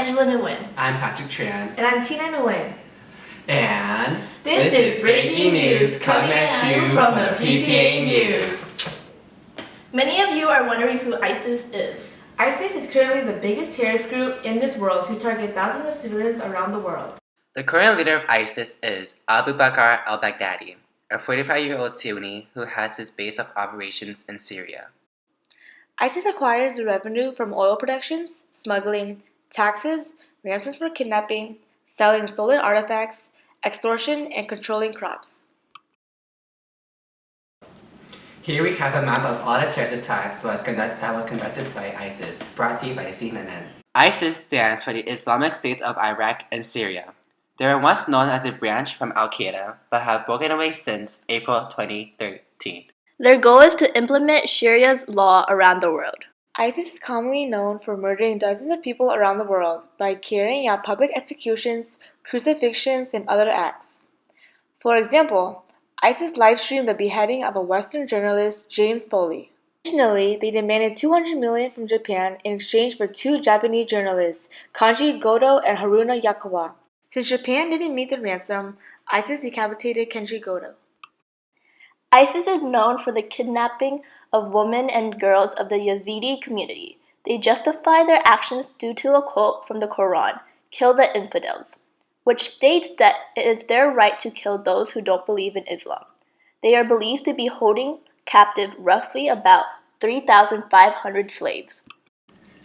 Angela Nguyen. I'm Patrick Tran. And I'm Tina Nguyen. And this is breaking news coming at you from the PTA News. Many of you are wondering who ISIS is. ISIS is currently the biggest terrorist group in this world who target thousands of civilians around the world. The current leader of ISIS is Abu Bakr al-Baghdadi, a 45-year-old Sunni who has his base of operations in Syria. ISIS acquires the revenue from oil productions, smuggling, taxes, ransoms for kidnapping, selling stolen artifacts, extortion, and controlling crops. Here we have a map of all the terrorist attacks that was conducted by ISIS, brought to you by CNN. ISIS stands for the Islamic State of Iraq and Syria. They were once known as a branch from Al-Qaeda, but have broken away since April 2013. Their goal is to implement Sharia's law around the world. ISIS is commonly known for murdering dozens of people around the world by carrying out public executions, crucifixions, and other acts. For example, ISIS live-streamed the beheading of a Western journalist, James Foley. Additionally, they demanded $200 million from Japan in exchange for two Japanese journalists, Kanji Goto and Haruna Yakawa. Since Japan didn't meet the ransom, ISIS decapitated Kenji Goto. ISIS is known for the kidnapping of women and girls of the Yazidi community. They justify their actions due to a quote from the Quran, "Kill the infidels," which states that it is their right to kill those who don't believe in Islam. They are believed to be holding captive roughly about 3,500 slaves.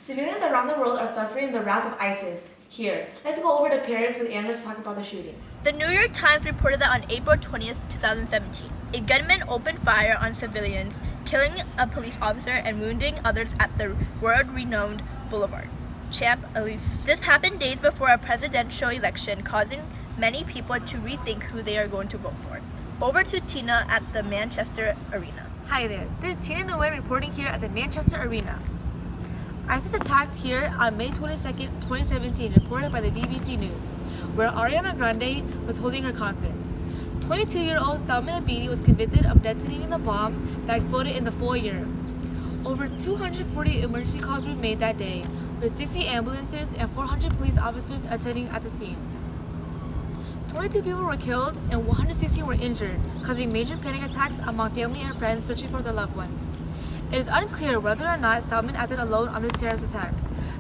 Civilians around the world are suffering the wrath of ISIS. Here, let's go over to Paris with Andrew to talk about the shooting. The New York Times reported that on April 20th, 2017, a gunman opened fire on civilians, killing a police officer and wounding others at the world-renowned Boulevard Champs-Élysées. This happened days before a presidential election, causing many people to rethink who they are going to vote for. Over to Tina at the Manchester Arena. Hi there, this is Tina Nguyen reporting here at the Manchester Arena. ISIS attacked here on May 22nd, 2017, reported by the BBC News, where Ariana Grande was holding her concert. 22-year-old Salman Abedi was convicted of detonating the bomb that exploded in the foyer. Over 240 emergency calls were made that day, with 60 ambulances and 400 police officers attending at the scene. 22 people were killed and 116 were injured, causing major panic attacks among family and friends searching for their loved ones. It is unclear whether or not Salman acted alone on this terrorist attack.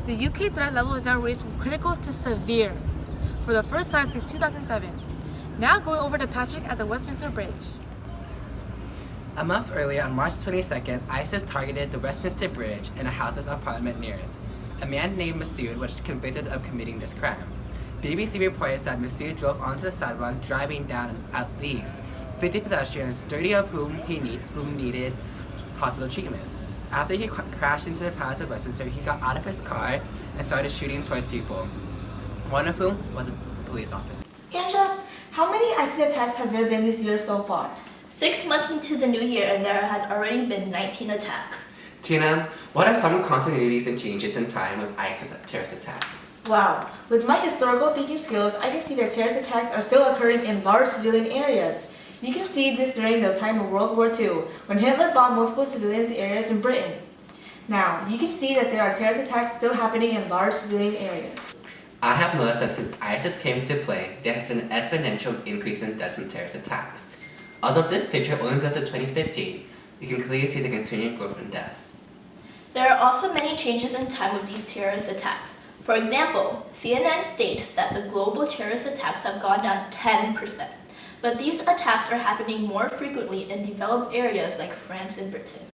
The UK threat level is now raised from critical to severe, for the first time since 2007. Now going over to Patrick at the Westminster Bridge. A month earlier, on March 22nd, ISIS targeted the Westminster Bridge and the Houses of Parliament near it. A man named Masood was convicted of committing this crime. BBC reports that Masood drove onto the sidewalk, driving down at least 50 pedestrians, 30 of whom needed hospital treatment. After he crashed into the Palace of Westminster, he got out of his car and started shooting towards people, one of whom was a police officer. Angela, how many ISIS attacks have there been this year so far? 6 months into the new year, and there has already been 19 attacks. Tina, what are some continuities and changes in time with ISIS terrorist attacks? Wow, with my historical thinking skills, I can see that terrorist attacks are still occurring in large civilian areas. You can see this during the time of World War II, when Hitler bombed multiple civilian areas in Britain. Now, you can see that there are terrorist attacks still happening in large civilian areas. I have noticed that since ISIS came into play, there has been an exponential increase in deaths from terrorist attacks. Although this picture only goes to 2015, you can clearly see the continued growth in deaths. There are also many changes in time with these terrorist attacks. For example, CNN states that the global terrorist attacks have gone down 10%. But these attacks are happening more frequently in developed areas like France and Britain.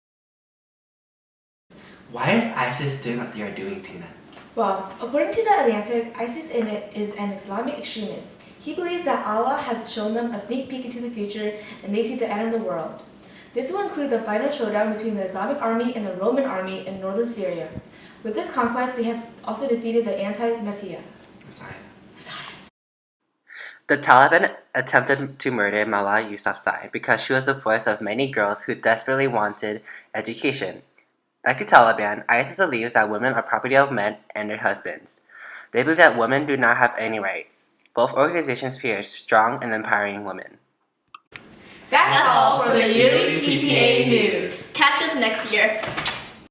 Why is ISIS doing what they are doing, Tina? Well, according to The Atlantic, ISIS is an Islamic extremist. He believes that Allah has shown them a sneak peek into the future and they see the end of the world. This will include the final showdown between the Islamic army and the Roman army in northern Syria. With this conquest, they have also defeated the anti-Messiah. Messiah. The Taliban attempted to murder Malala Yousafzai because she was the voice of many girls who desperately wanted education. Like the Taliban, ISIS believes that women are property of men and their husbands. They believe that women do not have any rights. Both organizations fear strong and empowering women. That's all for the yearly PTA News. Catch us next year.